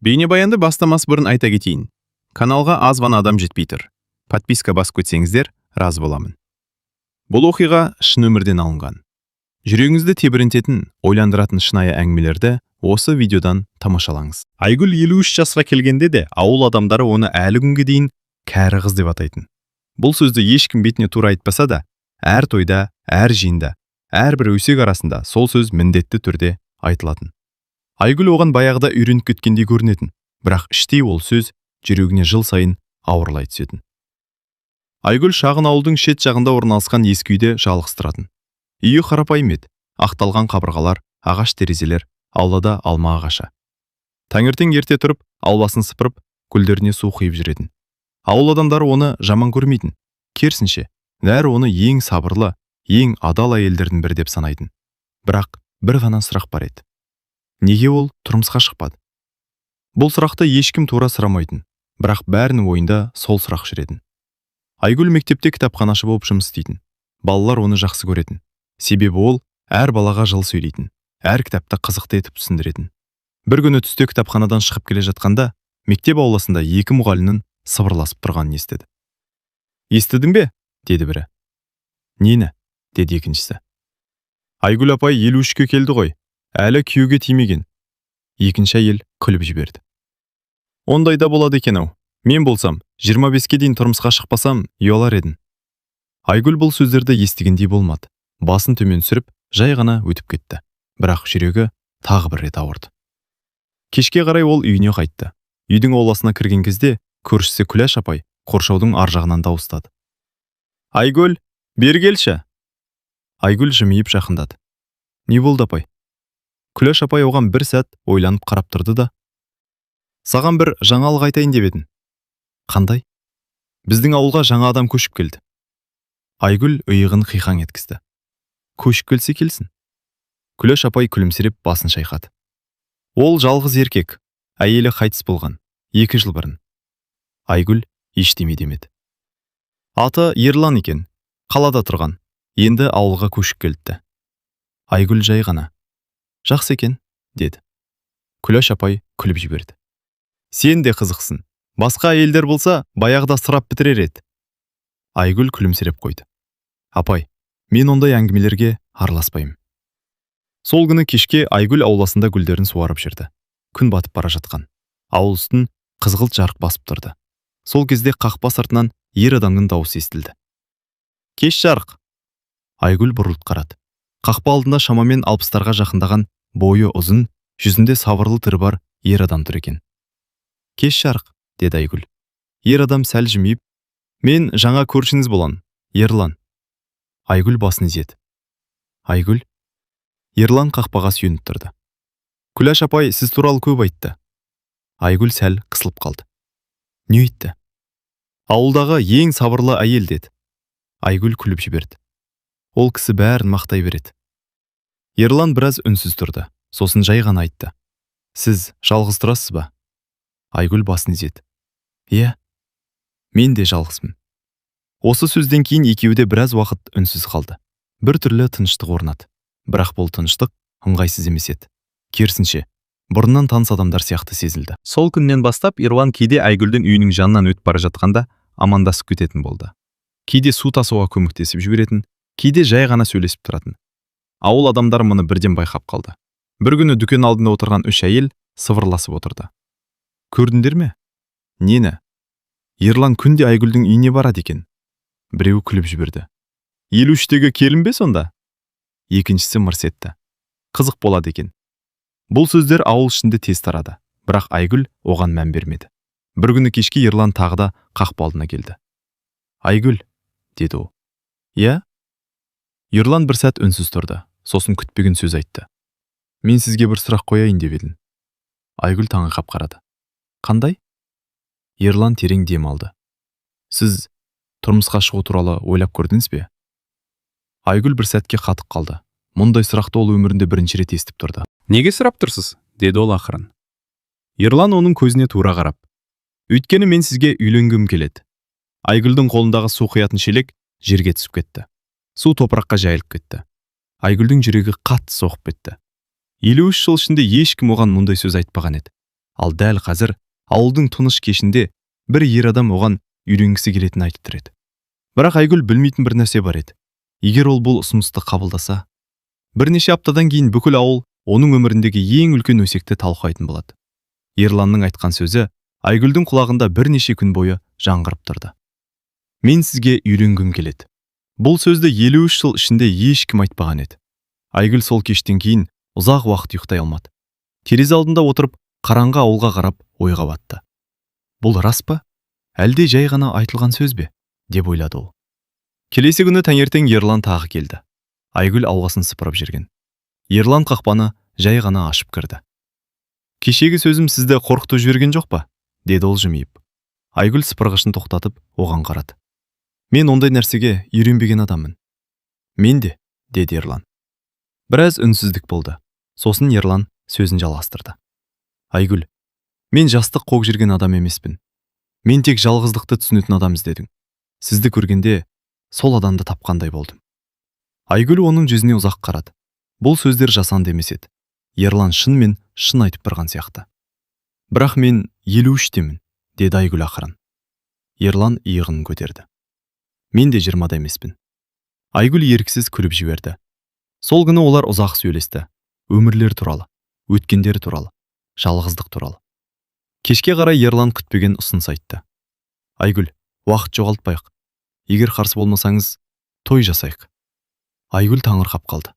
Бейнебаянды бастамас бұрын айта кетейін. Каналға аз ғана адам жетпей тұр. Подписка басып кетсеңіздер, разы боламын. Бұл оқиға шын өмірден алынған. Жүрегіңізді тебірентетін, ойландыратын шынайы әңгімелерді осы видеодан тамашалаңыз. Айгүл 53 жасқа келгенде де ауыл адамдары оны әлі күнге дейін кәрі қыз деп атайтын. Бұл сөзді ешкім бетіне тура айтпаса да, әр тойда, әр жиында, әрбір өсек арасында сол сөз міндетті түрде айтылатын. Айгүл оған баяғыда үйреніп кеткендей көрінетін, бірақ іштей ол сөз жүрегіне жыл сайын ауырлай түсетін. Айгүл шағын ауылдың шет жағында орналасқан ескі үйде жалғыз тұратын. Үйі қарапайым еді, ақталған қабырғалар, ағаш терезелер, аулада алма ағашы. Таңертең ерте тұрып, ауласын сыпырып, гүлдеріне су құйып жүретін. Ауыл адамдары оны жаман көрмейтін. Керісінше, бәрі оны ең сабырлы, ең адал әйелдердің бірі деп санайтын. Бірақ бір ғана сұрақ бар еді. Неге ол тұрмысқа шықпады? Бұл сұрақты ешкім тура сұрамайтын, бірақ бәрінің ойында сол сұрақ жүретін. Айгүл мектепте кітапханашы болып жұмыс істейтін. Балалар оны жақсы көретін. Себебі ол әр балаға жылы сөйлейтін, әр кітапты қызықты етіп түсіндіретін. Бір күні түсте кітапханадан шығып келе жатқанда, мектеп ауласында екі мұғалімнің сыбырласып тұрғанын естіді. «Естідің бе?» деді бірі. «Нені?» деді екіншісі. «Айгүл апай 53-ке келді ғой, әлі күйеуге тимеген». Екінші әйел күліп жіберді. «Ондайда болады екен-ау. Мен болсам, 25-ке дейін тұрмысқа шықпасам, ұялар едім». Айгүл бұл сөздерді естігендей болмады. Басын төмен сүріп, жай ғана өтіп кетті. Бірақ жүрегі тағы бір рет ауырды. Кешке қарай ол үйіне қайтты. Үйдің ауласына кірген кезде көршісі Күләш апай қоршаудың ар жағынан дауыстады. «Айгүл, бері келші». Айгүл жымиып жақындады. «Не болды апай?» Күләш апай оған бір сәт ойланып қарап тұрды да: «Саған бір жаңалық айтайын деп едім». «Қандай?» «Біздің ауылға жаңа адам көшіп келді». Айгүл иығын қиқаң еткізді. «Көшіп келсе келсін». Күләш апай күлімсіреп басын шайқады. «Ол жалғыз еркек, әйелі қайтыс болған, 2 жыл бұрын». Айгүл ештеме демеді. «Аты Ерлан екен, қалада тұрған, енді ауылға көшіп келді». Айгүл жай ғана: «Жақсы екен», деді. Күләш апай күліп жіберді. «Сен де қызықсың. Басқа әйелдер болса, баяғыда сұрап бітірер еді». Айгүл күлімсіреп қойды. «Апай, мен ондай әңгімелерге араласпаймын». Сол күні кешке Айгүл ауласында гүлдерін суарып жүрді. Күн батып бара жатқан. Ауыл үстін қызғылт жарық басып тұрды. Сол кезде қақпа сыртынан ер адамның дауысы естілді. «Кеш жарық». Айгүл бұрылып қарады. Қақпа алдында шамамен 60-тарға жақындаған, бойы ұзын, жүзінде сабырлы түрі бар ер адам тұр екен. «Кеш жарық», деді Айгүл. Ер адам сәл жымиып: «Мен жаңа көршіңіз болам, Ерлан». Айгүл басын изеді. «Айгүл?» Ерлан қақпаға сүйеніп тұрды. «Күләш апай сіз туралы көп айтты». Айгүл сәл қысылып қалды. «Не айтты?» «Ауылдағы ең сабырлы әйел» деді. Айгүл күліп жіберді. «Ол кісі бәрін мақтай береді». Ерлан біраз үнсіз тұрды, сосын жай ғана айтты: «Сіз жалғыз тұрасыз ба?» Айгүл басын изеді. «Иә, мен де жалғызбын». Осы сөзден кейін екеуі де біраз уақыт үнсіз қалды. Бір түрлі тыныштық орнады. Бірақ бұл тыныштық ыңғайсыз емес еді. Керісінше, бұрыннан таныс адамдар сияқты сезілді. Сол күннен бастап Ерлан кейде Айгүлдің үйінің жанынан өтіп бара жатқанда амандасып кететін болды. Кейде су тасуға көмектесіп жіберетін, кейде жай ғана сөйлесіп тұратын. Ауыл адамдары мұны бірден байқап қалды. Бір күні дүкен алдында отырған 3 әйел сыбырласып отырды. «Көрдіңдер ме?» «Нені?» «Ерлан күнде Айгүлдің үйіне барады екен». Біреуі күліп жіберді. «53-тегі келін бе сонда?» Екіншісі мырс етті. «Қызық болады екен». Бұл сөздер ауыл ішінде тез тарады, бірақ Айгүл оған мән бермеді. Бір күні кешке Ерлан тағы да қақпа алдына келді. «Айгүл», деді ол. «Иә?» Ерлан бір сәт үнсіз тұрды, сосын күтпеген сөз айтты. «Мен сізге бір сұрақ қояйын деп едім». Айгүл таңырқап қарады. «Қандай?» Ерлан терең дем алды. «Сіз тұрмысқа шығу туралы ойлап көрдіңіз бе?» Айгүл бір сәтке қатып қалды. Мұндай сұрақты ол өмірінде бірінші рет естіп тұрды. «Неге сұрап тұрсыз?» деді ол ақырын. Ерлан оның көзіне тура қарап: «Өйткені мен сізге үйленгім келеді». Айгүлдің қолындағы су құятын шелек жерге түсіп кетті. Су топыраққа жайылып кетті. Айгүлдің жүрегі қатты соғып кетті. 53 жыл ішінде ешкім оған мұндай сөз айтпаған еді. Ал дәл қазір ауылдың тыныш кешінде бір ер адам оған үйленгісі келетінін айтып тұр еді. Бірақ Айгүл білмейтін бір нәрсе бар еді. Егер ол бұл ұсынысты қабылдаса, бірнеше аптадан кейін бүкіл ауыл оның өміріндегі ең үлкен өсекті талқылайтын болады. Ерланның айтқан сөзі Айгүлдің құлағында бірнеше күн бойы жаңғырып тұрды. Мен сізге үйленгім келеді. Бұл сөзді 53 жыл ішінде ешкім айтпаған еді. Айгүл сол кештен кейін ұзақ уақыт ұйықтай алмады. Терезе алдында отырып, қараңғы ауылға қарап ойға батты. Бұл рас па? Әлде жай ғана айтылған сөз бе? Деп ойлады ол. Келесі күні таңертең Ерлан тағы келді. Айгүл ауғасын сыпырып жүрген. Ерлан қақпаны жай ғана ашып кірді. Кешегі сөзім сізді қорқытып жіберген жоқ па? Деді ол жымиып. Айгүл сыпырғышын тоқтатып оған қарады. Мен ондай нәрсеге үйренбеген адаммын. Мен де, деді Ерлан. Біраз үнсіздік болды. Сосын Ерлан сөзін жалғастырды. Айгүл, мен жастық қуып жүрген адам емеспін. Мен тек жалғыздықты түсінетін адам іздедім. Сізді көргенде сол адамды тапқандай болдым. Айгүл оның жүзіне ұзақ қарады. Бұл сөздер жасанды емес еді. Ерлан шын айтып тұрған сияқты. Бірақ мен 53-темін, деді Айгүл ақырын. Ерлан иығын көтерді. Мен де 20-да емеспін. Айгүл еріксіз күліп жіберді. Сол күні олар ұзақ сөйлесті. Өмірлер туралы, өткендер туралы, жалғыздық туралы. Кешке қарай Ерлан күтпеген ұсыныс айтты. Айгүл, уақыт жоғалтпайық. Егер қарсы болмасаңыз, той жасайық. Айгүл таңырқап қалды.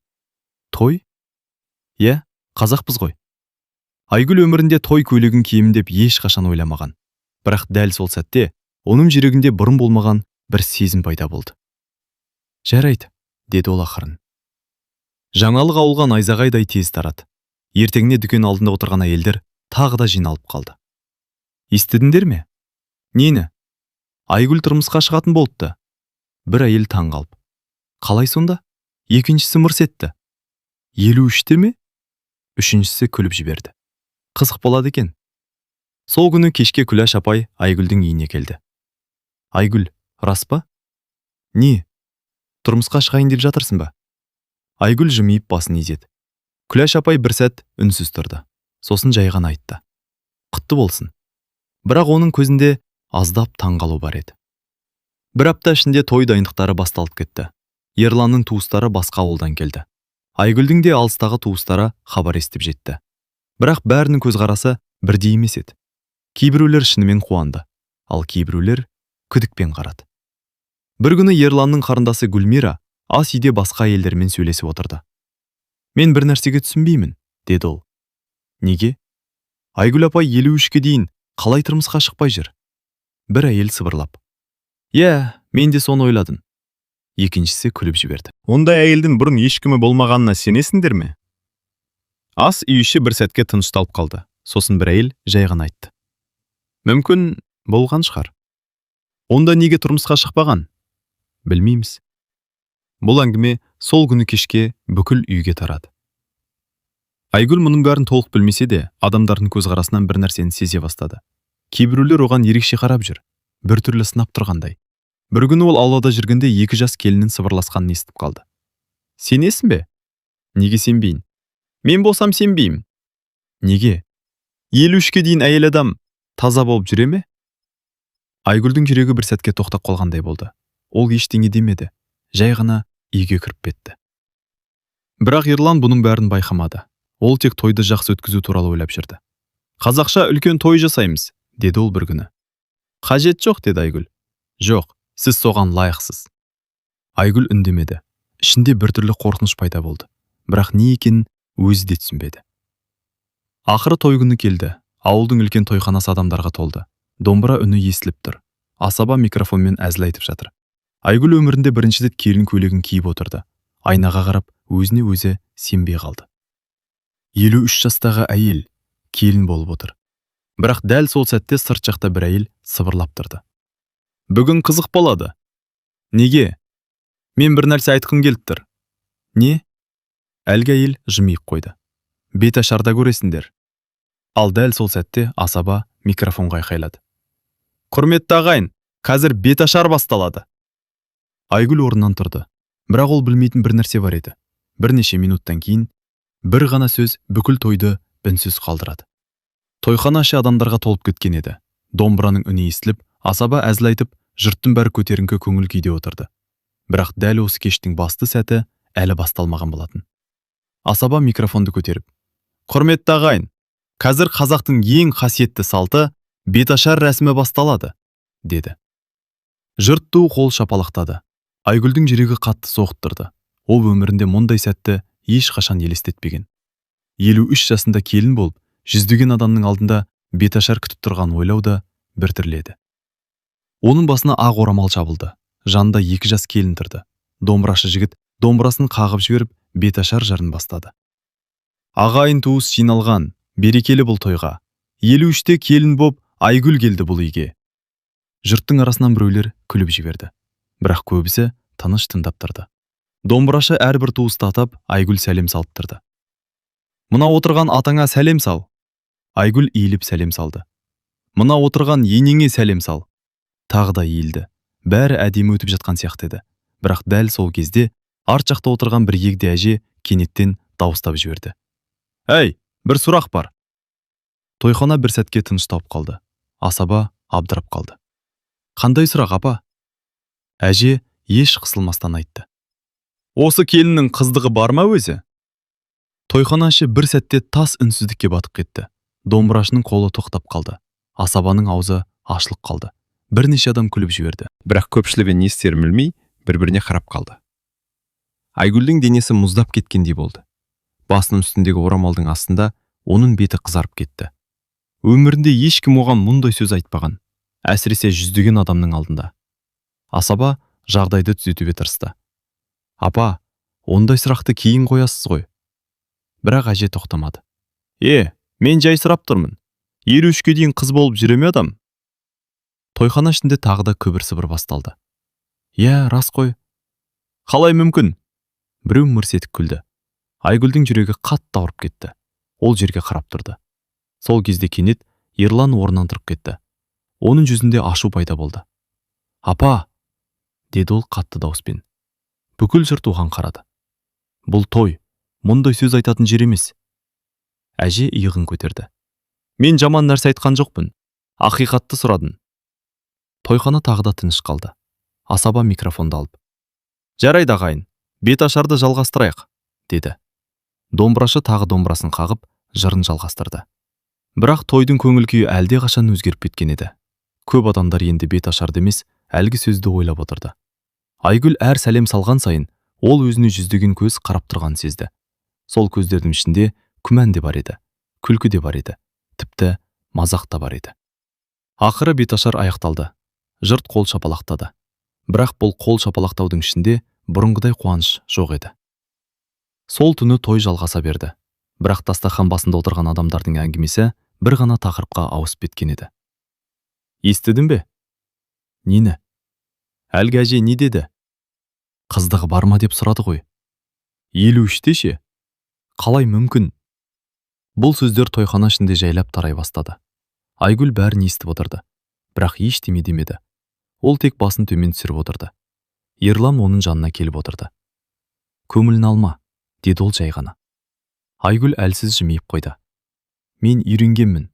Той? Иә, қазақпыз ғой. Айгүл өмірінде той көйлегін киемін деп ешқашан ойламаған. Бірақ дәл сол сәтте оның жүрегінде бұрын болмаған бір сезім пайда болды. Жарайды, деді ол ақырын. Жаңалық ауылға найзағайдай тез тарады. Ертеңіне дүкен алдында отырған әйелдер тағы да жиналып қалды. Естідіңдер ме? Нені? Айгүл тұрмысқа шығатын болыпты. Бір әйел таң қалып. Қалай сонда? Екіншісі мырс етті. 53-те ме? Үшіншісі күліп жіберді. Қызық болады екен. Сол күні кешке Күләш апай Айгүлдің үйіне келді. Айгүл, рас па? Не? Тұрмысқа шығайын деп жатырсың ба? Айгүл жымиып басын изеді. Күләш апай бір сәт үнсіз тұрды. Сосын жай ғана айтты. Құтты болсын. Бірақ оның көзінде аздап таңғалу бар еді. Бір апта ішінде той дайындықтары басталып кетті. Ерланның туыстары басқа ауылдан келді. Айгүлдің де алыстағы туыстары хабар естіп жетті. Бірақ бәрінің көзқарасы бірдей емес еді. Кейбіреулер шынымен қуанды, ал кейбіреулер күдікпен қарады. Бір күні Ерланның қарындасы Гүлмира ас үйде басқа әйелдермен сөйлесіп отырды. Мен бір нәрсеге түсінбеймін, деді ол. Неге? Айгүл апай 53-ке дейін қалай тұрмысқа шықпай жүр? Бір әйел сыбырлап. Иә, мен де соны ойладым. Екіншісі күліп жіберді. Ондай әйелдің бұрын ешкімі болмағанына сенесіңдер ме? Ас үй іші бір сәтке тынышталып қалды. Сосын бір әйел жай ғана айтты. Мүмкін болған шығар. Онда неге тұрмысқа шықпаған? Білмейміз. Бұл әңгіме сол күні кешке бүкіл үйге тарады. Айгүл мұның бәрін толық білмесе де, адамдардың көзқарасынан бір нәрсені сезе бастады. Кейбіреулер оған ерекше қарап жүр, бір түрлі сынап тұрғандай. Бір күні ол аулада жүргенде екі жас келіннің сыбырласқанын естіп қалды. Сенесің бе? Неге сенбейін? Мен болсам сенбеймін. Неге? 53-ке дейін әйел адам таза болып жүре ме? Айгүлдің жүрегі бір сәтке тоқтап қалғандай болды. Ол ештеңе демеді, жай ғана үйге кіріп кетті. Бірақ Ерлан бұның бәрін байқамады. Ол тек тойды жақсы өткізу туралы ойлап жүрді. Қазақша үлкен той жасаймыз, деді ол бір күні. Қажет жоқ, деді Айгүл. Жоқ, сіз соған лайықсыз. Айгүл үндемеді. Ішінде біртүрлі қорқыныш пайда болды. Бірақ не екенін өзі де түсінбеді. Ақыры той күні келді. Ауылдың үлкен тойханасы адамдарға толды. Домбыра үні естіліп тұр. Асаба микрофонмен әзіл айтып жатыр. Айгүл өмірінде бірінші рет келін көйлегін киіп отырды. Айнаға қарап, өзіне өзі сенбей қалды. 53 жастағы әйел келін болып отыр. Бірақ дәл сол сәтте сырт жақта бір әйел сыбырлап тұрды. Бүгін қызық болады. Неге? Мен бір нәрсе айтқым келіп тұр. Не? Әлгі әйел жымиып қойды. Беташарда көресіңдер. Ал дәл сол сәтте асаба микрофонға айқайлады. Құрметті ағайын, қазір беташар басталады. Айгүл орнынан тұрды. Бірақ ол білмейтін бір нәрсе бар еді. Бірнеше минуттан кейін бір ғана сөз бүкіл тойды үнсіз қалдырады. Тойхана іші адамдарға толып кеткен еді. Домбыраның үні естіліп, асаба әзіл айтып, жұрттың бәрі көтеріңкі көңіл күйде отырды. Бірақ дәл осы кештің басты сәті әлі басталмаған болатын. Асаба микрофонды көтеріп: "Құрметті ағайын, қазір қазақтың ең қасиетті салты беташар рәсімі басталады", деді. Жұрт ду қол шапалақтады. Айгүлдің жүрегі қатты соғып тұрды. Ол өмірінде мұндай сәтті ешқашан елестетпеген. 53 жасында келін болып, жүздеген адамның алдында беташар күтіп тұрған ойлау да бір түрлі еді. Оның басына ақ орамал жабылды. Жанында 2 жас келін тұрды. Домбырашы жігіт домбырасын қағып жіберіп, беташар жырын бастады. "Ағайын туыс жиналған, берекелі бұл тойға. 53-те келін боп, Айгүл келді бұл үйге." Жұрттың арасынан біреулер күліп жіберді. Бірақ көбісі тыныш тыңдап тұрды. Домбырашы әрбір туысты атап, Айгүл сәлем салып тұрды. "Мына отырған атаңа сәлем сал." Айгүл иіліп сәлем салды. "Мына отырған енеңе сәлем сал." Тағы да иілді. Бәрі әдемі өтіп жатқан сияқты еді. Бірақ дәл сол кезде арт жақта отырған бір егде әже кенеттен дауыстап жіберді: "Әй, бір сұрақ бар." Тойхана бір сәтке тыныштап қалды. Асаба абдырап қалды. "Қандай сұрақ, апа?" Әже еш қысылмастан айтты: "Осы келіннің қыздығы бар ма өзі?" Тойхана іші бір сәтте тас үнсіздікке батып кетті. Домбырашының қолы тоқтап қалды. Асабаның аузы ашылып қалды. Бірнеше адам күліп жіберді. Бірақ көпшілігі не істерін білмей, бір-біріне қарап қалды. Айгүлдің денесі мұздап кеткендей болды. Басының үстіндегі орамалдың астында оның беті қызарып кетті. Өмірінде ешкім оған мұндай сөз айтпаған, әсіресе жүздеген адамның алдында. Асаба жағдайды түзетуге тырысты. "Апа, ондай сұрақты кейін қоясыз ғой." Бірақ әже тоқтамады. Мен жай сұрап тұрмын. 53-ке дейін қыз болып жүре ме адам?" Тойхана ішінде тағы да күбір-сыбыр басталды. Рас қой. Қалай мүмкін?" Біреу мырс етіп күлді. Айгүлдің жүрегі қатты ауырып кетті. Ол жерге қарап тұрды. Сол кезде кенет Ерлан орнынан тұрып кетті. Оның жүзінде ашу пайда болды. "Апа!" деді ол қатты дауыспен. Бүкіл жұрт оған қарады. "Бұл той, мұндай сөз айтатын жер емес." Әже иығын көтерді. "Мен жаман нәрсе айтқан жоқпын. Ақиқатты сұрадым." Тойхана тағы да тыныш қалды. Асаба микрофонды алып: "Жарайды ағайын, беташарды жалғастырайық", деді. Домбырашы тағы домбырасын қағып, жырын жалғастырды. Бірақ тойдың көңіл күйі әлде қашан өзгеріп кеткен еді. Көп адамдар енді беташарды емес, әлгі сөзді ойлап отырды. Айгүл әр сәлем салған сайын, ол өзіне жүздеген көз қарап тұрған сезді. Сол көздердің ішінде күмән де бар еді, күлкі де бар еді, тіпті мазақ та бар еді. Ақыры беташар аяқталды. Жұрт қол шапалақтады. Бірақ бұл қол шапалақтаудың ішінде бұрынғыдай қуаныш жоқ еді. Сол түні той жалғаса берді. Бірақ дастархан басында отырған адамдардың әңгімесі бір ғана тақырыпқа ауысып кеткен еді. "Естідің бе?" "Нені?" "Әлгі әже не деді?" "Қыздығы бар ма деп сұрады ғой." 53-те ше? Қалай мүмкін?" Бұл сөздер тойхана ішінде жайлап тарай бастады. Айгүл бәрін естіп отырды, бірақ ештеме демеді. Ол тек басын төмен түсіріп отырды. Ерлан оның жанына келіп отырды. "Көңілін алма", деді ол жай ғана. Айгүл әлсіз жымиып қойды. "Мен үйренгенмін."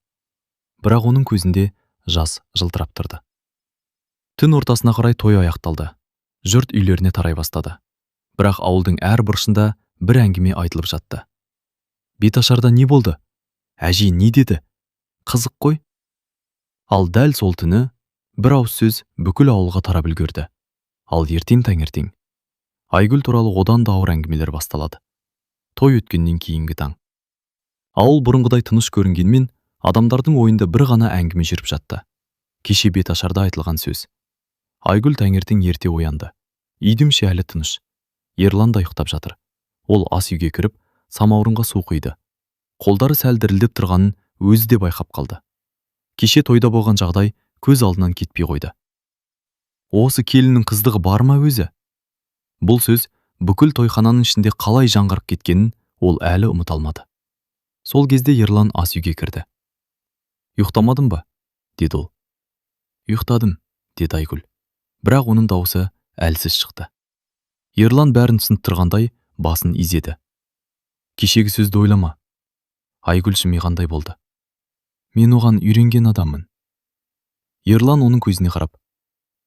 Бірақ оның көзінде жас жылтырап тұрды. Түн ортасына қарай той аяқталды. Жұрт үйлеріне тарай бастады. Бірақ ауылдың әр бұрышында бір әңгіме айтылып жатты. "Беташарда не болды? Әже не деді? Қызық қой." Ал дәл сол түні бір ауыз сөз бүкіл ауылға тарап үлгерді. Ал ертең таңертең Айгүл туралы одан да ауыр әңгімелер басталады. Той өткеннен кейінгі таң. Ауыл бұрынғыдай тыныш көрінгенмен, адамдардың ойында бір ғана әңгіме жүріп жатты. Кеше беташарда айтылған сөз. Айгүл таңертең ерте оянды. Үйдің іші әлі тыныш. Ерлан да ұйықтап жатыр. Ол ас үйге кіріп, самаурынға су құйды. Қолдары сәл дірілдеп тұрғанын өзі де байқап қалды. Кеше тойда болған жағдай көз алдынан кетпей қойды. "Осы келіннің қыздығы бар ма өзі?" Бұл сөз бүкіл тойхананың ішінде қалай жаңғырып кеткенін ол әлі ұмыта алмады. Сол кезде Ерлан ас үйге кірді. "Ұйықтамадың ба?" деді ол. "Ұйықтадым", деді Айгүл. Бірақ оның дауысы әлсіз шықты. Ерлан бәрін түсініп тұрғандай басын изеді. "Кешегі сөзді ойлама." Айгүл жымиғандай болды. Мен оған үйренген адаммын. Ерлан оның көзіне қарап,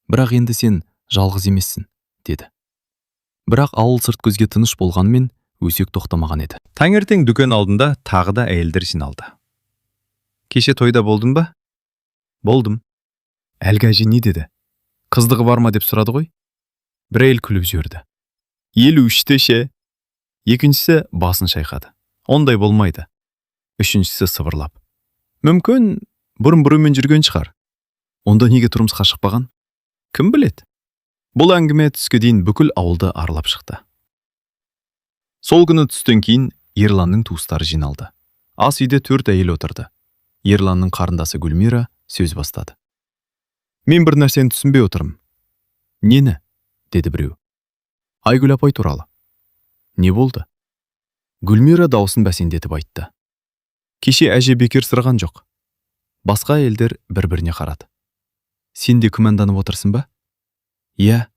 бірақ енді сен жалғыз емессің, деді. Бірақ ауыл сырт көзге тыныш болғанымен өсек тоқтамаған еді. Таңертең дүкен алдында тағы да әйелдер жиналды. Кеше тойда болдың ба? Болдым. Әлгі әже не деді? Қыздығы бар ма деп сұрады ғой. Бір әйел күліп жіберді. 53-те ше. Екіншісі басын шайқады. Ондай болмайды. Үшіншісі сыбырлап. Мүмкін бұрын біреумен жүрген шығар. Онда неге тұрмысқа шықпаған? Кім біледі? Бұл әңгіме түске дейін бүкіл ауылды аралап шықты. Сол күні түстен кейін Ерланның туыстары жиналды. Ас үйде 4 әйел отырды. Ерланның қарындасы Гүлмира сөз бастады. Мен бір нәрсені түсінбей отырмын. Нені? Деді біреу. Айгүл апай туралы. Не болды? Гүлмира даусын бәсеңдетіп айтты. Кеше әже бекер сырған жоқ. Басқа әйелдер бір-біріне қарады. Сен де күмәнданып отырсың ба? Иә.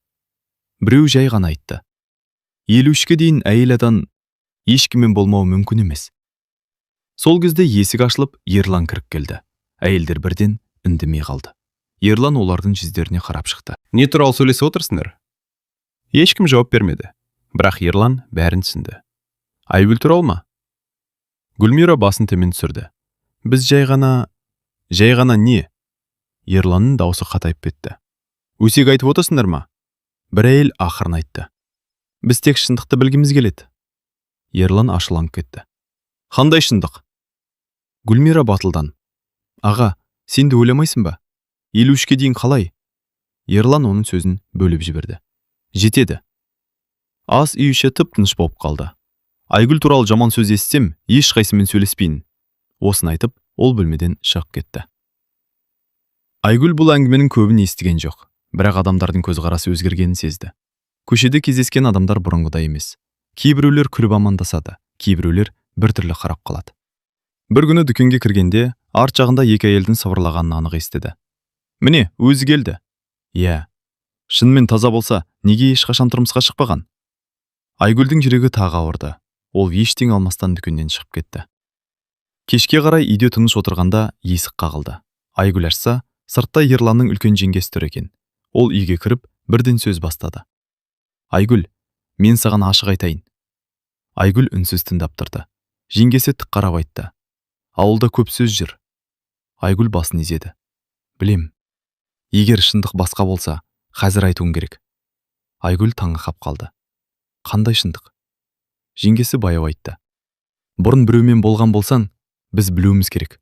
Біреу жай ғана айтты. 53-ке дейін әйел адам ешкіммен болмауы мүмкін емес. Сол кезде есік ашылып, Ерлан кіріп келді. Әйелдер бірден үндемей қалды. Ерлан олардың жүздеріне қарап шықты. Не туралы сөйлесіп отырсыңдар? Ешкім жауап бермеді. Бірақ Ерлан бәрін түсінді. Айгүл туралы ма? Гүлмира басын төмен түсірді. Біз жай ғана не? Ерланның даусы қатайып кетті. Өсек айтып отырсыңдар ма? Бір әйел ақырын айтты. Біз тек шындықты білгіміз келеді. Ерлан ашуланып кетті. Қандай шындық? Гүлмира батылдан. Аға, сен де ойламайсың ба? 53-ке дейін қалай? Ерлан оның сөзін бөліп жіберді. Жетеді. Ас үй іші тып-тыныш болып қалды. Айгүл туралы жаман сөз естісем, ешқайсымен сөйлеспейін. Осын айтып, ол бөлмеден шығып кетті. Айгүл бұл әңгіменің көбін естіген жоқ, бірақ адамдардың көзқарасы өзгергенін сезді. Көшеде кездескен адамдар бұрынғыдай емес. Кейбіреулер күліп амандасады, кейбіреулер біртүрлі қарап қалады. Бір күні дүкенге кіргенде, арт жағында 2 әйелдің сыбырлағанын анық естіді. Міне, өзі келді. Иә. Шынымен таза болса, неге ешқашан тұрмысқа шықпаған? Айгүлдің жүрегі тағы ауырды. Ол ештеңе алмастан дүкеннен шығып кетті. Кешке қарай үйде тыныш отырғанда есік қағылды. Айгүл ашса, сыртта Ерланның үлкен жеңгесі тұр екен. Ол үйге кіріп, бірден сөз бастады. Айгүл, мен саған ашық айтайын. Айгүл үнсіз тыңдап тұрды. Жеңгесі тік қарап айтты. Ауылда көп сөз жүр. Айгүл басын изеді. Білем. Егер шындық басқа болса, қазір айтуың керек. Айгүл таңырқап қалды. Қандай шындық? Жеңгесі баяу айтты. Бұрын біреумен болған болсаң, біз білуіміз керек.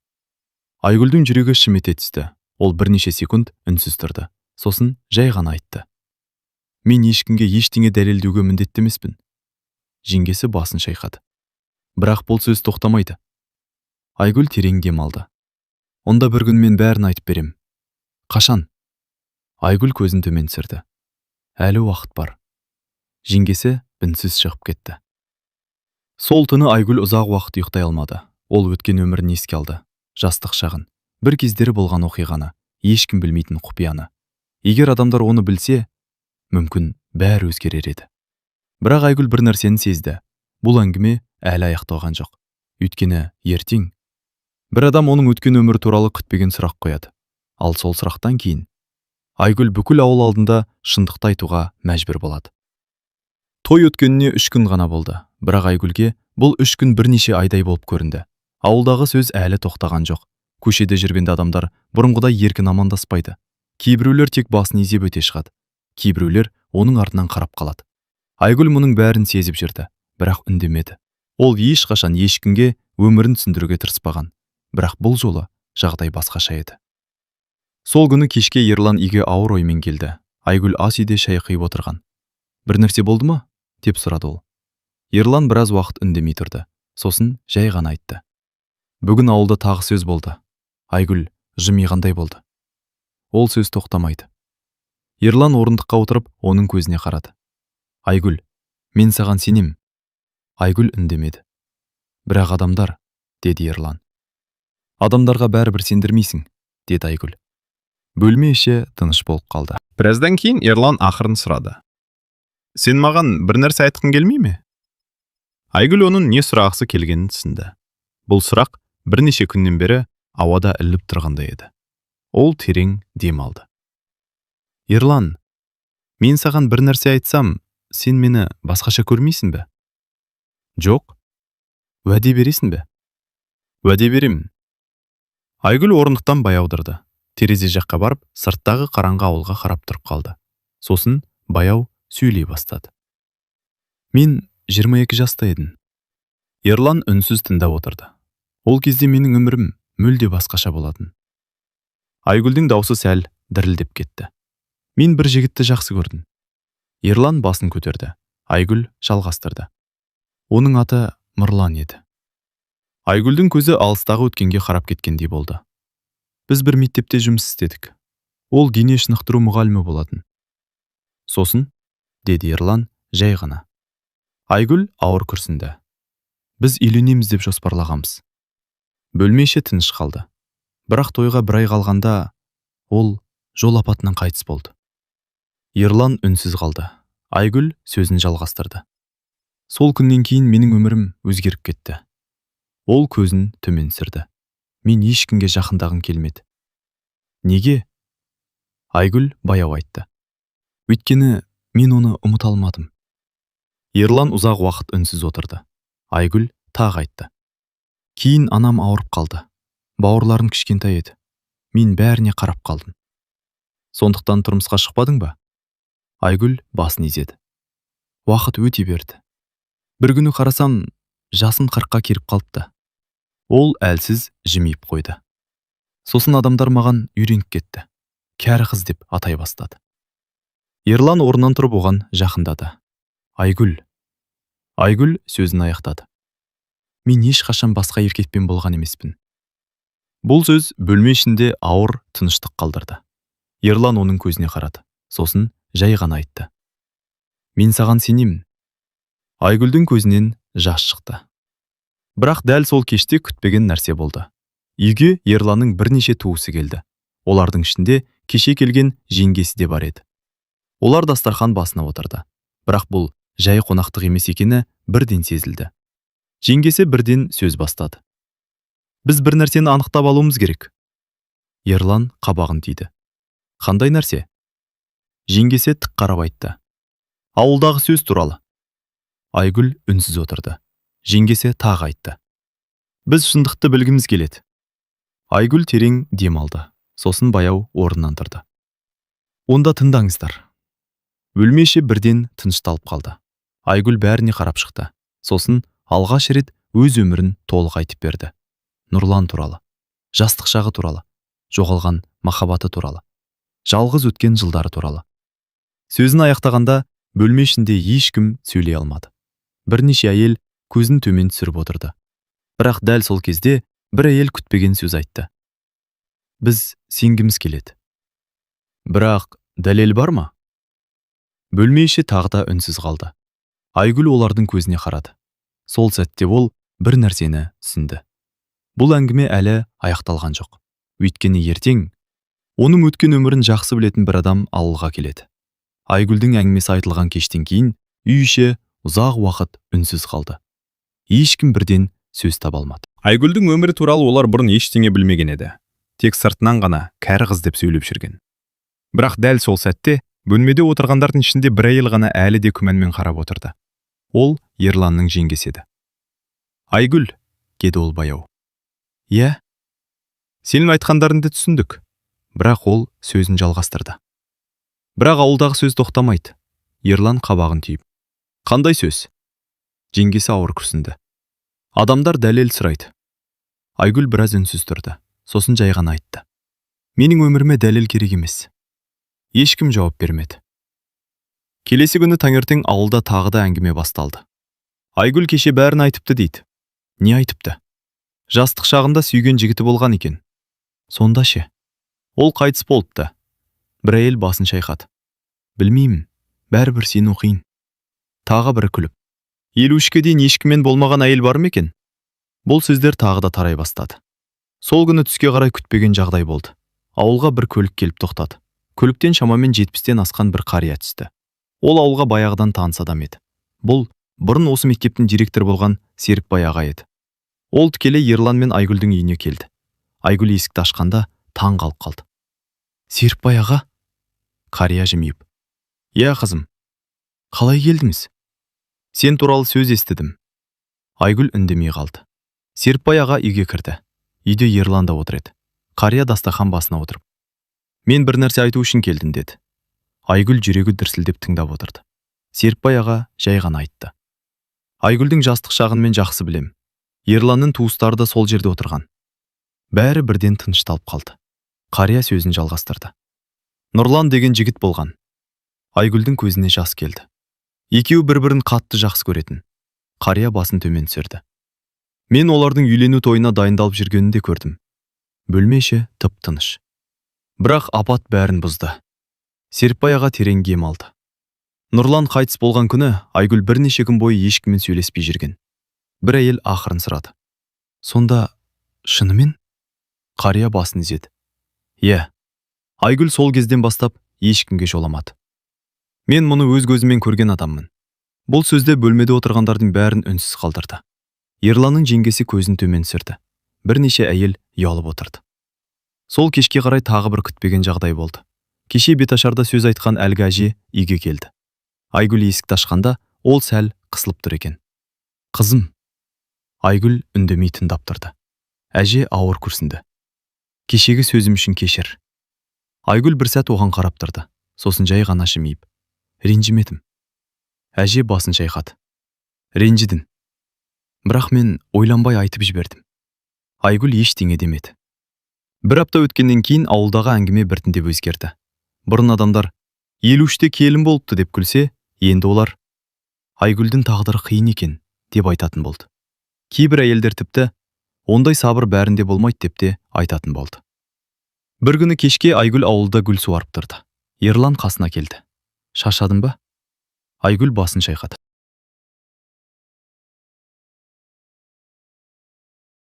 Айгүлдің жүрегі шым ете түсті. Ол бірнеше секунд үнсіз тұрды. Сосын жай ғана айтты. Мен ешкімге ештеңе дәлелдеуге міндетті емеспін. Жеңгесі басын шайқады. Бірақ бұл сөз тоқтамайды. Айгүл терең дем алды. Онда бір күн мен бәрін айтып берем. Қашан? Айгүл көзін төмен түсірді. Әлі уақыт бар. Жеңгесі үнсіз шығып кетті. Сол түні Айгүл ұзақ уақыт ұйықтай алмады. Ол өткен өмірін еске алды. Жастық шағын, бір кездері болған оқиғаны, ешкім білмейтін құпияны. Егер адамдар оны білсе, мүмкін бәрі өзгерер еді. Бірақ Айгүл бір нәрсені сезді. Бұл әңгіме әлі аяқталған жоқ. Өйткені ертең бір адам оның өткен өмірі туралы күтпеген сұрақ қояды. Ал сол сұрақтан кейін Айгүл бүкіл ауыл алдында шындықты айтуға мәжбүр болады. Той өткеніне 3 күн ғана болды, бірақ Айгүлге бұл 3 күн бірнеше айдай болып көрінді. Ауылдағы сөз әлі тоқтаған жоқ. Көшеде жүргенде адамдар бұрынғыдай еркін амандаспайды. Кейбіреулер тек басын изеп өте шығады. Кейбіреулер оның артынан қарап қалады. Айгүл мұның бәрін сезіп жүрді, бірақ үндемеді. Ол ешқашан ешкімге өмірін түсіндіруге тырыспаған. Бірақ бұл жолы жағдай басқаша еді. Сол күні кешке Ерлан үйге ауыр оймен келді. Айгүл ас үйде шай құйып отырған. Бір нәрсе болды ма? Деп сұрады ол. Ерлан біраз уақыт үндемей тұрды. Сосын жай ғана айтты. Бүгін ауылда тағы сөз болды. Айгүл жымиғандай болды. Ол сөз тоқтамайды. Ерлан орындыққа отырып, оның көзіне қарады. Айгүл, мен саған сенем. Айгүл үндемеді. Бірақ адамдар, деді Ерлан. Адамдарға бәрібір сендірмейсің, деді Айгүл. Бөлме іші тыныш болып қалды. Біраздан кейін Ерлан ақырын сұрады. Сен маған бір нәрсе айтқың келмей ме? Айгүл оның не сұрағысы келгенін түсінді. Бұл сұрақ бірнеше күннен бері ауада іліп тұрғандай еді. Ол терең дем алды. Ерлан, мен саған бір нәрсе айтсам, сен мені басқаша көрмейсің бе? Жоқ. Уәде бересің бе? Уәде беремін. Айгүл орындықтан баяудырды. Терезе жаққа барып, сырттағы қараңғы ауылға қарап тұрып қалды. Сосын баяу сөйлей бастады. Мен 22 жаста едім. Ерлан үнсіз тыңдап отырды. Ол кезде менің өмірім мүлде басқаша болатын. Айгүлдің даусы сәл дірілдеп кетті. Мен бір жігітті жақсы көрдім. Ерлан басын көтерді. Айгүл жалғастырды. Оның аты Нұрлан еді. Айгүлдің көзі алыстағы өткенге қарап кеткендей болды. Біз бір мектепте жұмыс істедік. Ол дене шынықтыру мұғалімі болатын. Сосын, деді Ерлан жай ғана. Айгүл ауыр күрсінді. Біз үйленеміз деп жоспарлағанбыз. Бөлмеше тыныш қалды. Бірақ тойға бір ай қалғанда ол жол апатынан қайтыс болды. Ерлан үнсіз қалды. Айгүл сөзін жалғастырды. Сол күннен кейін менің өмірім өзгеріп кетті. Ол көзін төмен түсірді. Мен ешкімге жақындағым келмеді. Неге? Айгүл баяу айтты. Өйткені мен оны ұмыта алмадым. Ерлан ұзақ уақыт үнсіз отырды. Айгүл тағы айтты. Кейін анам ауырып қалды. Бауырларым кішкентай еді. Мен бәріне қарап қалдым. Сондықтан тұрмысқа шықпадың ба? Айгүл басын изеді. Уақыт өте берді. Бір күні қарасам, жасым 40-қа келіп қалыпты. Ол әлсіз жымиып қойды. Сосын адамдар маған үйреніп кетті. Кәрі қыз деп атай бастады. Ерлан орнынан тұрып оған жақындады. Айгүл. Айгүл сөзін аяқтады. Мен ешқашан басқа еркекпен болған емеспін. Бұл сөз бөлме ішінде ауыр тыныштық қалдырды. Ерлан оның көзіне қарады. Сосын жай ғана айтты. Мен саған сенемін. Айгүлдің көзінен жас шықты. Бірақ дәл сол кеште күтпеген нәрсе болды. Үйге Ерланның бірнеше туысы келді. Олардың ішінде кеше келген жеңгесі де бар еді. Олар дастархан басына отырды. Бірақ бұл жай қонақтық емес екені бірден сезілді. Жеңгесі бірден сөз бастады. Біз бір нәрсені анықтап алуымыз керек. Ерлан қабағын түйді. Қандай нәрсе? Жеңгесі тік қарап айтты. Ауылдағы сөз туралы. Айгүл үнсіз отырды. Жеңгесі тағы айтты. Біз шындықты білгіміз келеді. Айгүл терең дем алды. Сосын баяу орнынан тұрды. Онда тыңдаңыздар. Бөлмеше бірден тынышталып қалды. Айгүл бәріне қарап шықты. Сосын алғаш рет өз өмірін толық айтып берді. Нұрлан туралы, жастық шағы туралы, жоғалған махаббаты туралы, жалғыз өткен жылдары туралы. Сөзін аяқтағанда бөлме ішінде ешкім сөйлей алмады. Бірнеше әйел көзін төмен түсіріп отырды. Бірақ дәл сол кезде бір әйел күтпеген сөз айтты. Біз сенгіміз келеді. Бірақ дәлел бар ма? Бөлме іші тағы да үнсіз қалды. Айгүл олардың көзіне қарады. Сол сәтте ол бір нәрсені түсінді. Бұл әңгіме әлі аяқталған жоқ. Өйткені ертең оның өткен өмірін жақсы білетін бір адам ауылға келеді. Айгүлдің әңгімесі айтылған кештен кейін үй іші ұзақ уақыт үнсіз қалды. Ешкім бірден сөз таба алмады. Айгүлдің өмірі туралы олар бұрын ештеңе білмеген еді. Тек сыртынан ғана кәрі қыз деп сөйлеп жүрген. Бірақ дәл сол сәтте бөлмеде отырғандардың ішінде бір әйел ғана әлі де күмәнмен қарап отырды. Ол Ерланның жеңгесі еді. Айгүл, деді ол баяу. Иә, сенің айтқандарыңды түсіндік. Бірақ ол сөзін жалғастырды. Бірақ ауылдағы сөз тоқтамайды. Ерлан қабағын түйіп. Қандай сөз? Жеңгесі ауыр күрсінді. Адамдар дәлел сұрайды. Айгүл біраз үнсіз тұрды. Сосын жай ғана айтты. Менің өміріме дәлел керек емес. Ешкім жауап бермеді. Келесі күні таңертең ауылда тағы да әңгіме басталды. Айгүл кеше бәрін айтыпты дейді. Не айтыпты? Жастық шағында сүйген жігіті болған екен. Сонда ше? Ол қайтыс болыпты. Бір әйел басын шайқады. Білмеймін, бәрібір сені оқиын. Тағы бірі күліп. 53-ке дейін ешкіммен болмаған әйел бар ма екен? Бұл сөздер тағы да тарай бастады. Сол күні түске қарай күтпеген жағдай болды. Ауылға бір көлік келіп тоқтады. Көліктен шамамен 70-тен асқан бір қария түсті. Ол ауылға баяғыдан таныс адам еді. Бұл бұрын осы мектептің директор болған Серікбай аға еді. Ол тікелей Ерлан мен Айгүлдің үйіне келді. Айгүл есікті ашқанда таң қалып қалды. Серікбай аға? Қария жымиып. Иә қызым, қалай келдіңіз? Сен туралы сөз естідім. Айгүл үндемей қалды. Серікбай аға үйге кірді. Үйде Ерлан да отыр еді. Қария дастархан басына отырып. Мен бір нәрсе айту үшін келдім деді. Айгүл жүрегі дүрсілдеп тыңдап отырды. Серікбай аға жай ғана айтты. Айгүлдің жастық шағын мен жақсы білем. Ерланның туыстары да сол жерде отырған. Бәрі бірден тынышталып қалды. Қария сөзін жалғастырды. Нұрлан деген жігіт болған. Айгүлдің көзіне жас келді. Екеуі бір-бірін қатты жақсы көретін. Қария басын төмен түсірді. Мен олардың үйлену тойына дайындалып жүргенін де көрдім. Бөлме іші тып-тыныш. Бірақ апат бәрін бұзды. Серікбай аға терең дем алды. Нұрлан қайтыс болған күні Айгүл бірнеше күн бойы ешкіммен сөйлеспей жүрген. Бір әйел ақырын сұрады. Сонда шынымен? Қария басын изеді. Иә. Айгүл сол кезден бастап ешкімге жоламады. Мен мұны өз көзіммен көрген адаммын. Бұл сөзде бөлмеде отырғандардың бәрін үнсіз қалдырды. Ерланның жеңгесі көзін төмен түсірді. Бірнеше әйел ұялып отырды. Сол кешке қарай тағы бір күтпеген жағдай болды. Кеше беташарда сөз айтқан әлгі әже үйге келді. Айгүл есікті ашқанда ол сәл қысылып тұр екен. Қызым. Айгүл үндемей тыңдап тұрды. Әже ауыр күрсінді. Кешегі сөзім үшін кешір. Айгүл бір сәт оған қарап тұрды. Сосын жай ғана жымиып. Ренжімедім. Әже басын шайқады. Ренжідің. Бірақ мен ойланбай айтып жібердім. Айгүл ештеңе демеді. Бір апта өткеннен кейін ауылдағы әңгіме біртіндеп өзгерді. Бұрын адамдар 53-те келін болыпты деп күлсе, енді олар Айгүлдің тағдыры қиын екен деп айтатын болды. Кейбір әйелдер тіпті ондай сабыр бәрінде болмайды деп те айтатын болды. Бір күні кешке Айгүл ауылда гүл суарып тұрды. Ерлан қасына келді. Шашадың ба? Айгүл басын шайқады.